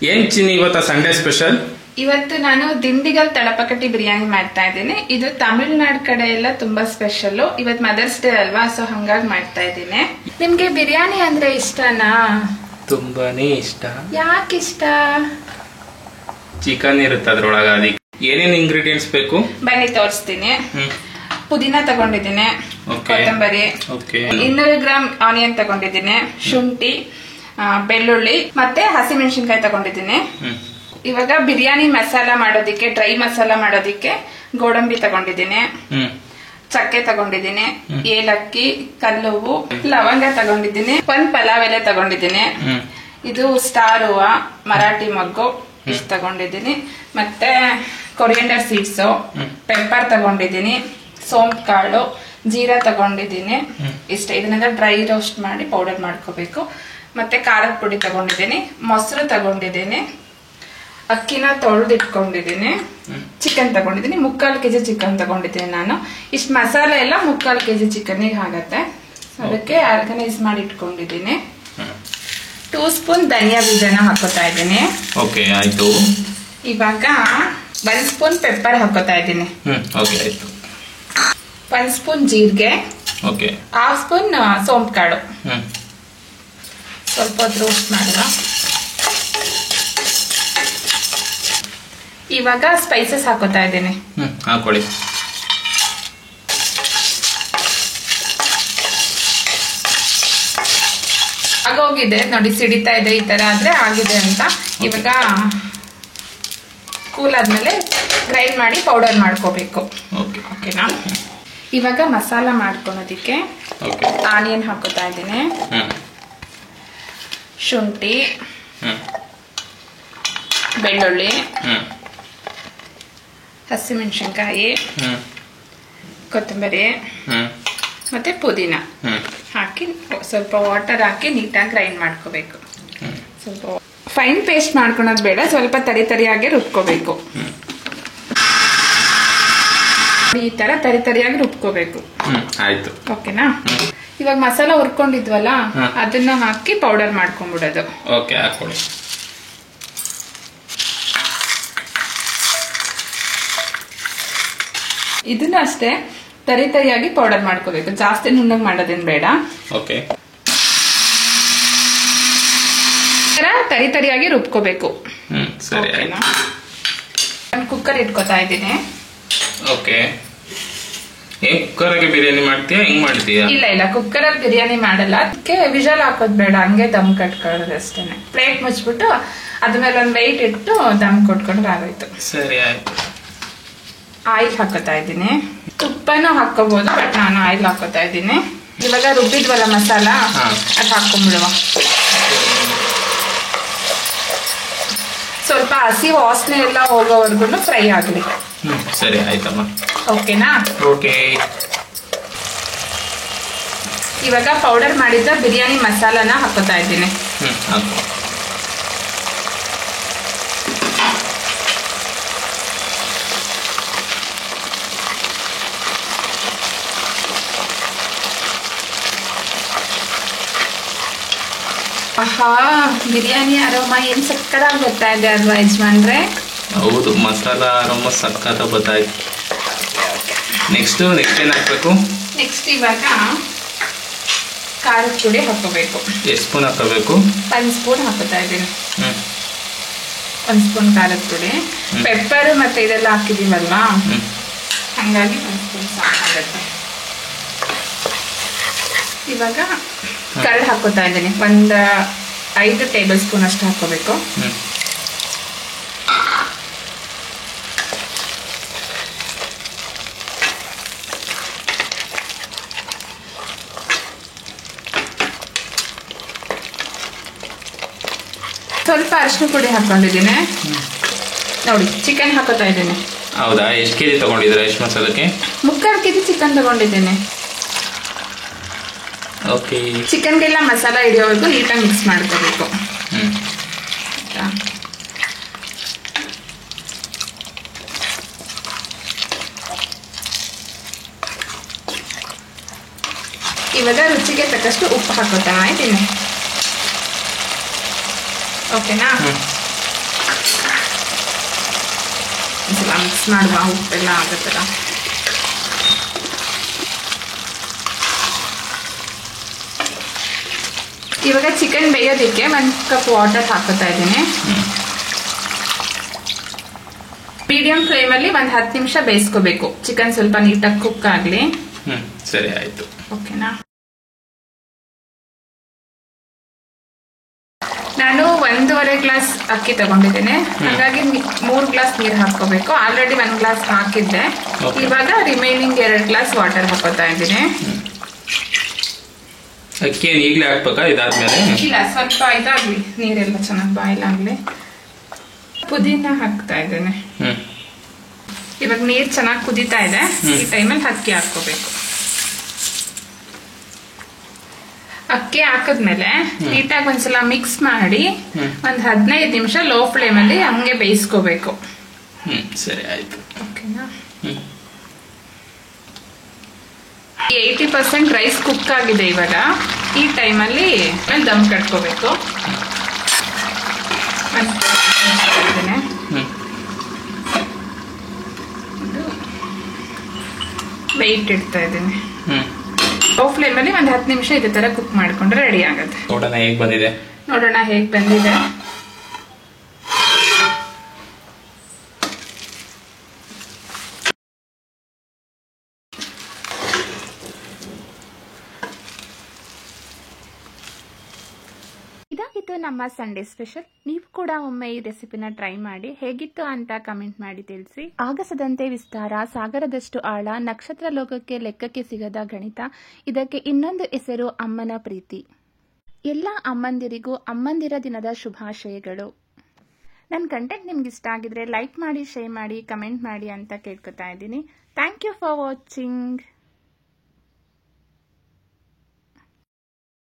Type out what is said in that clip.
ಏನ್ ಚಿನ್ನಿ ಇವತ್ತ Sunday special? ಇವತ್ತು ನಾನು ದಿಂಡಿಗಲ್ ತಳಪಕಟ್ಟಿ ಬಿರಿಯಾನಿ ಮಾಡ್ತಾ ಇದ್ದೀನಿ. ಇದು ತಮಿಳ್ನಾಡು ಕಡೆ ಎಲ್ಲ ತುಂಬಾ ಸ್ಪೆಷಲ್. ಇವತ್ತು ಮದರ್ಸ್ ಡೇ ಅಲ್ವಾ, ಸೊ ಹಂಗಾಗಿ ಮಾಡ್ತಾ ಇದ್ದೀನಿ. ನಿಮ್ಗೆ ಬಿರಿಯಾನಿ ಅಂದ್ರೆ ಇಷ್ಟನಾ? ತುಂಬಾನೇ ಇಷ್ಟ. ಯಾಕೆ ಇಷ್ಟ? ಚಿಕನ್ ಇರುತ್ತೆ ಅದ್ರೊಳಗ. ಅದಕ್ಕೆ ಏನೇನ್ ಇಂಗ್ರೀಡಿಯೆಂಟ್ಸ್ ಬೇಕು ಬನ್ನಿ ತೋರಿಸ್ತೀನಿ. ಪುದೀನ ತಗೊಂಡಿದ್ದೀನಿ, ಕೊತ್ತಂಬರಿ, 200 ಗ್ರಾಮ್ ಆನಿಯನ್ ತಗೊಂಡಿದ್ದೀನಿ, ಶುಂಠಿ, ಬೆಳ್ಳುಳ್ಳಿ ಮತ್ತೆ ಹಸಿಮೆಣಸಿನ್ಕಾಯಿ ತಗೊಂಡಿದ್ದೀನಿ. ಇವಾಗ ಬಿರಿಯಾನಿ ಮಸಾಲ ಮಾಡೋದಿಕ್ಕೆ, ಡ್ರೈ ಮಸಾಲ ಮಾಡೋದಿಕ್ಕೆ ಗೋಡಂಬಿ ತಗೊಂಡಿದ್ದೀನಿ, ಚಕ್ಕೆ ತಗೊಂಡಿದ್ದೀನಿ, ಏಲಕ್ಕಿ, ಕಲ್ಲುವು, ಲವಂಗ ತಗೊಂಡಿದ್ದೀನಿ, 1 ಪಲಾವ್ ಎಲೆ ತಗೊಂಡಿದ್ದೀನಿ. ಇದು ಸ್ಟಾರ್ ಹೂವ, ಮರಾಠಿ ಮೊಗ್ಗು ಇಷ್ಟು ತಗೊಂಡಿದ್ದೀನಿ. ಮತ್ತೆ ಕೊರಿಯಂಡರ್ ಸೀಡ್ಸ್, ಪೆಪ್ಪರ್ ತಗೊಂಡಿದ್ದೀನಿ, ಸೋಂಪು ಕಾಳು, ಜೀರಾ ತಗೊಂಡಿದ್ದೀನಿ. ಇಷ್ಟ. ಇದನ್ನೆಲ್ಲ ಡ್ರೈ ರೋಸ್ಟ್ ಮಾಡಿ ಪೌಡರ್ ಮಾಡ್ಕೋಬೇಕು. ಮತ್ತೆ ಖಾರದ ಪುಡಿ ತಗೊಂಡಿದ್ದೀನಿ, ಮೊಸರು ತಗೊಂಡಿದ್ದೀನಿ, ಅಕ್ಕಿನ ತೊಳೆದಿಟ್ಕೊಂಡಿದ್ದೀನಿ, ಚಿಕನ್ ತಗೊಂಡಿದ್ದೀನಿ, 3/4 kg ಚಿಕನ್ ತಗೊಂಡಿದ್ದೀನಿ ನಾನು. ಇಷ್ಟು ಮಸಾಲೆ ಎಲ್ಲ 3/4 kg ಚಿಕನ್ಗೆ ಆಗತ್ತೆ. ಅದಕ್ಕೆ ಆರ್ಗನೈಸ್ ಮಾಡಿ ಇಟ್ಕೊಂಡಿದ್ದೀನಿ. 2 ಸ್ಪೂನ್ ಧನಿಯಾ ಬೀಜನ ಹಾಕೋತಾ ಇದ್ದೀನಿ. ಓಕೆ, ಆಯ್ತು. ಇವಾಗ 1 ಸ್ಪೂನ್ ಪೆಪ್ಪರ್ ಹಾಕೋತಾ ಇದ್ದೀನಿ. ಓಕೆ, ಆಯ್ತು. 1 ಸ್ಪೂನ್ ಜೀರಿಗೆ, ಓಕೆ, 1/2 ಸ್ಪೂನ್ ಸೋಂಪು ಕಾಳು. ಸ್ವಲ್ಪ ಹೊತ್ತು ರೋಸ್ಟ್ ಮಾಡುವ. ಇವಾಗ ಸ್ಪೈಸಸ್ ಹಾಕೋತಾ ಇದ್ದೀನಿ. ಹಾಕೊಳ್ಳಿ. ಆಗೋಗಿದೆ ನೋಡಿ, ಸಿಡಿತಾ ಇದೆ. ಈ ತರ ಆದ್ರೆ ಆಗಿದೆ ಅಂತ. ಇವಾಗ ಕೂಲ್ ಆದ್ಮೇಲೆ ಗ್ರೈಂಡ್ ಮಾಡಿ ಪೌಡರ್ ಮಾಡ್ಕೋಬೇಕು. ಓಕೆನಾ? ಇವಾಗ ಮಸಾಲ ಮಾಡ್ಕೊಳೋದಿಕ್ಕೆ ಆನಿಯನ್ ಹಾಕೋತಾ ಇದ್ದೀನಿ, ಶುಂಠಿ, ಬೆಳ್ಳುಳ್ಳಿ, ಹಸಿಮೆಣಸಿನ್ಕಾಯಿ, ಕೊತ್ತಂಬರಿ ಮತ್ತೆ ಪುದೀನ ಹಾಕಿ ಸ್ವಲ್ಪ ವಾಟರ್ ಹಾಕಿ ನೀಟಾಗಿ ಗ್ರೈಂಡ್ ಮಾಡ್ಕೋಬೇಕು. ಸ್ವಲ್ಪ ಫೈನ್ ಪೇಸ್ಟ್ ಮಾಡ್ಕೊಳೋದು ಬೇಡ, ಸ್ವಲ್ಪ ತರಿಯಾಗಿ ರುಬ್ಕೋಬೇಕು. ಈ ತರ ತರಿಯಾಗಿ ರುಬ್ಕೋಬೇಕು. ಆಯ್ತು. ಓಕೆನಾ? ಇವಾಗ ಮಸಾಲ ಹುರ್ಕೊಂಡಿದ್ವಲ್ಲ, ಅದನ್ನ ಹಾಕಿ ಪೌಡರ್ ಮಾಡ್ಕೊಂಡ್ಬಿಡೋದು. ಓಕೆ, ಹಾಕೊಳ್ಳಿ. ಇದನ್ನ ಅಷ್ಟೇ ತರಿಯಾಗಿ ಪೌಡರ್ ಮಾಡ್ಕೋಬೇಕು. ಜಾಸ್ತಿ ನುಣ್ಣಗ್ ಮಾಡೋದೇನ್ ಬೇಡ. ಓಕೆ, ತರಿಯಾಗಿ ರುಬ್ಕೋಬೇಕು. ಸರಿ. ನಾನು ಕುಕ್ಕರ್ ಇಟ್ಕೋತಾ ಇದ್ದೀನಿ. ಓಕೆ. ಕುಕ್ಕರ್ ಆಗಿ ಬಿರಿಯಾನಿ ಮಾಡ್ತೀಯಾ, ಹಿಂಗ್ ಮಾಡ್ತೀಯಾ? ಇಲ್ಲ, ಕುಕ್ಕರ್ ಅಲ್ಲಿ ಬಿರಿಯಾನಿ ಮಾಡಲ್ಲ. ಅದಕ್ಕೆ ವಿಜಲ್ ಹಾಕೋದ್ ಬೇಡ, ಹಂಗೆ ದಮ್ ಕಟ್ಕೊಳ್ಳೋದು ಅಷ್ಟೇನೆ. ಪ್ಲೇಟ್ ಮುಚ್ಬಿಟ್ಟು ಅದ್ಮೇಲೆ ಒಂದ್ ವೆಯ್ಟ್ ಇಟ್ಟು ದಮ್ ಕೊಟ್ಕೊಂಡ್ರೆ ಆಗೋಯ್ತು. ಸರಿ, ಆಯ್ತು. ಆಯಿಲ್ ಹಾಕೋತಾ ಇದ್ದೀನಿ. ತುಪ್ಪನೂ ಹಾಕೋಬಹುದು, ಬಟ್ ನಾನು ಆಯಿಲ್ ಹಾಕೋತಾ ಇದ್ದೀನಿ. ಇವಾಗ ರುಬ್ಬಿದ್ವಲ್ಲ ಮಸಾಲ, ಅದು ಹಾಕೊಂಡ್ಬಿಡುವ. ಸ್ವಲ್ಪ ಹಸಿ ವಾಸನೆ ಎಲ್ಲ ಹೋಗೋವರೆಗೂ ಫ್ರೈ ಆಗಲಿ. ಸರಿ, ಆಯ್ತಮ್ಮ. ಓಕೆನಾ? ಓಕೆ. ಇವಾಗ ಪೌಡರ್ ಮಾಡಿದ್ದ ಬಿರಿಯಾನಿ ಮಸಾಲಾನ ಹಾಕೋತಾ ಇದ್ದೀನಿ. ಆಹಾ, ಬಿರಿಯಾನಿ ಅರೋಮ ಏನ್ ಸಕ್ಕತ್ತಾಗಿ ಬರ್ತಾ ಇದೆ ಅಲ್ವಾ ಯಜಮಾನ್ರೆ? ಹೌದು, ಮಸಾಲ ಅರೋಮ ಸಕ್ಕತ್ತ ಬರ್ತಾಯಿದೆ. ನೆಕ್ಸ್ಟ್ ಏನ್ ಹಾಕ್ಬೇಕು? ನೆಕ್ಸ್ಟ್ ಇವಾಗ ಖಾರದ ಪುಡಿ ಹಾಕೋಬೇಕು. ಎಷ್ಟು ಸ್ಪೂನ್ ಹಾಕೋಬೇಕು? 1 ಸ್ಪೂನ್ ಹಾಕೋತಾ ಇದ್ದೀನಿ. 1 ಸ್ಪೂನ್ ಖಾರದ ಪುಡಿ. ಪೆಪ್ಪರ್ ಮತ್ತೆ ಇದೆಲ್ಲ ಹಾಕಿದೀವಲ್ವಾ, ಹಂಗಾಗಿ 1 ಸ್ಪೂನ್ ಸಾಕಾಗುತ್ತೆ. ಇವಾಗ ಕರ್ಡ್ ಹಾಕೋತಾ ಇದ್ದೀನಿ. 5 ಟೇಬಲ್ ಸ್ಪೂನ್ ಅಷ್ಟು ಹಾಕೋಬೇಕು. ಸ್ವಲ್ಪ ಅರಿಶಿನ ಪುಡಿ ಹಾಕೊಂಡಿದ್ದೀನಿ. ನೋಡಿ, ಚಿಕನ್ ಹಾಕೋತಾ ಇದ್ದೀನಿ. ಹೌದಾ? ಎಷ್ಟು ಕೆಜಿ ತಗೊಂಡಿದ್ದೀರಾ? ಎಷ್ಟು ಮಸಾಲಕ್ಕೆ? 3/4 kg ಚಿಕನ್ ತಗೊಂಡಿದ್ದೀನಿ. ಓಕೆ. ಚಿಕನ್ಗೆಲ್ಲ ಮಸಾಲ ಹಿಡಿಯೋವರೆಗೂ ನೀಟಾಗಿ ಮಿಕ್ಸ್ ಮಾಡ್ಕೋಬೇಕು. ಇವಾಗ ರುಚಿಗೆ ತಕ್ಕಷ್ಟು ಉಪ್ಪು ಹಾಕೋತಾ ಇದ್ದೀನಿ. ಓಕೆನಾ? ಒಂದ್ಸಲ ಮಿಕ್ಸ್ ಮಾಡುವ ಉಪ್ಪೆಲ್ಲ ಆಗತ್ತಲ್ಲ. ಇವಾಗ ಚಿಕನ್ ಬೇಯೋದಕ್ಕೆ 1 ಕಪ್ ವಾಟರ್ ಹಾಕೋತಾ ಇದ್ದೀನಿ. ಮೀಡಿಯಂ ಫ್ಲೇಮಲ್ಲಿ 10 ನಿಮಿಷ ಬೇಯಿಸ್ಕೋಬೇಕು. ಚಿಕನ್ ಸ್ವಲ್ಪ ನೀಟಾಗಿ ಕುಕ್ ಆಗಲಿ. ಸರಿ ಆಯ್ತು. ಓಕೆನಾ? ನಾನು 1.5 ಗ್ಲಾಸ್ ಅಕ್ಕಿ ತಗೊಂಡಿದ್ದೇನೆ, ಹಾಗಾಗಿ 3 ಗ್ಲಾಸ್ ನೀರು ಹಾಕೋಬೇಕು. ಆಲ್ರೆಡಿ 1 ಗ್ಲಾಸ್ ಹಾಕಿದ್ದೆ. ಇವಾಗ ರಿಮೈನಿಂಗ್ 2 ಗ್ಲಾಸ್ ವಾಟರ್ ಹಾಕೋತಾ ಇದ್ದೀನಿ. ಅಕ್ಕಿ ಈಗಲೇ ಹಾಕ್ಬೇಕಾ ಇದಾದ್ಮೇಲೆ? ಇಲ್ಲ, ಸ್ವಲ್ಪ ಇದಾಗ್ಲಿ, ನೀರೆಲ್ಲ ಚೆನ್ನಾಗಿ ಬಾಯ್ಲ್ ಆಗ್ಲಿ. ಪುದೀನ ಹಾಕ್ತಾ ಇದ್ದೇನೆ. ಇವಾಗ ನೀರ್ ಚೆನ್ನಾಗಿ ಕುದೀತಾ ಇದೆ. ಈ ಟೈಮಲ್ಲಿ ಅಕ್ಕಿ ಹಾಕೋಬೇಕು. ಅಕ್ಕಿ ಹಾಕಿದ್ಮೇಲೆ ನೀಟಾಗಿ ಒಂದ್ಸಲ ಮಿಕ್ಸ್ ಮಾಡಿ 15 ನಿಮಿಷ ಲೋ ಫ್ಲೇಮ್ ಅಲ್ಲಿ ಹಂಗೆ ಬೇಯಿಸ್ಕೋಬೇಕು. ಸರಿ ಆಯ್ತು. ಓಕೆನಾ? 80% ರೈಸ್ ಕುಕ್ ಆಗಿದೆ. ಇವಾಗ ಈ ಟೈಮಲ್ಲಿ ದಮ್ ಕಟ್ಕೋಬೇಕು. ವೆಯ್ಟ್ ಇಡ್ತಾ ಇದ್ದೀನಿ. ಲೋ ಫ್ಲೇಮ್ ಅಲ್ಲಿ 10 ನಿಮಿಷ ಇದೇ ತರ ಕುಕ್ ಮಾಡ್ಕೊಂಡ್ರೆ ರೆಡಿ ಆಗುತ್ತೆ. ನೋಡೋಣ ಹೇಗ್ ಬಂದಿದೆ. ನೋಡೋಣ ಹೇಗ್ ಬಂದಿದೆ. ಇದಾಗಿತ್ತು ನಮ್ಮ ಸಂಡೇ ಸ್ಪೆಷಲ್. ನೀವು ಕೂಡ ಒಮ್ಮೆ ಈ ರೆಸಿಪಿನ ಟ್ರೈ ಮಾಡಿ ಹೇಗಿತ್ತು ಅಂತ ಕಮೆಂಟ್ ಮಾಡಿ ತಿಳಿಸಿ. ಆಗಸದಂತೆ ವಿಸ್ತಾರ, ಸಾಗರದಷ್ಟು ಆಳ, ನಕ್ಷತ್ರ ಲೋಕಕ್ಕೆ ಲೆಕ್ಕಕ್ಕೆ ಸಿಗದ ಗಣಿತ, ಇದಕ್ಕೆ ಇನ್ನೊಂದು ಹೆಸರು ಅಮ್ಮನ ಪ್ರೀತಿ. ಎಲ್ಲ ಅಮ್ಮಂದಿರಿಗೂ ಅಮ್ಮಂದಿರ ದಿನದ ಶುಭಾಶಯಗಳು. ನನ್ನ ಕಂಟೆಂಟ್ ನಿಮ್ಗೆ ಇಷ್ಟ ಆಗಿದ್ರೆ ಲೈಕ್ ಮಾಡಿ, ಶೇರ್ ಮಾಡಿ, ಕಮೆಂಟ್ ಮಾಡಿ ಅಂತ ಕೇಳ್ಕೊತಾ ಇದ್ದೀನಿ. Thank you for watching.